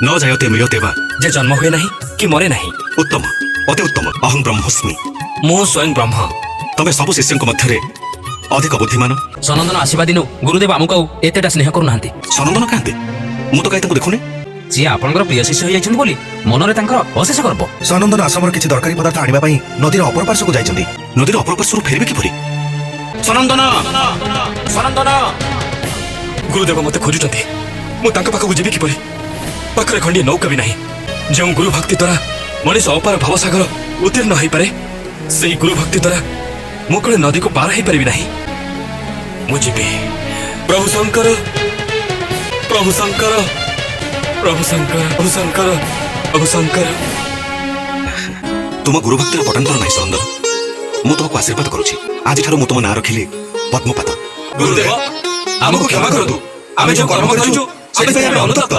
न जायते म्रियते वा जे जन्म हुए नहीं कि मरे नहीं। उत्तम अति उत्तम अहं ब्रह्मस्मि। मु स्वयं ब्रह्म। तमे सब शिष्य मध्य अधिक बुद्धिमान। सनंदन आसीबा दिनु गुरुदेव आमको एतेटा स्नेह करू नांती। सनंदन कहते मु तो कहीं देखुनी जी आपनकर प्रिय शिष्य होई जाइछन बोली मनरे तांकर अशेष गर्व। सनंदन आश्रमर किछि दरकारी पदार्थ आनिबा पई नदीर अपर पार्श्वକୁ जाइछन्ती। नदीर अपर पार्श्वରୁ फेरबे किपरि? सनंदन सनंदन गुरुदेव मते खोजुचंती मु तांका पाखକୁ जेबी किपरि? पाखरे खंडी नौका भी नहीं। जो गुरु भक्ति द्वारा मनीष अपार भवसागर उत्तीर्ण हो पारे से गुरु भक्ति द्वारा मु कले नदी को पार हो पारि नहीं। मु जीवी प्रभु शंकर प्रभु शंकर प्रभु शंकर प्रभु शंकर प्रभु शंकर। तुम गुरु भक्तिर पटांतर नहीं सनंदन। मु तुमको आशीर्वाद करुछि। आज ठारो मु तुम ना रखिले पद्मपात। गुरुदेव आमको क्षमा करतु। आमे जो कर्म करिछु सेति पई आमे अनुतप्त।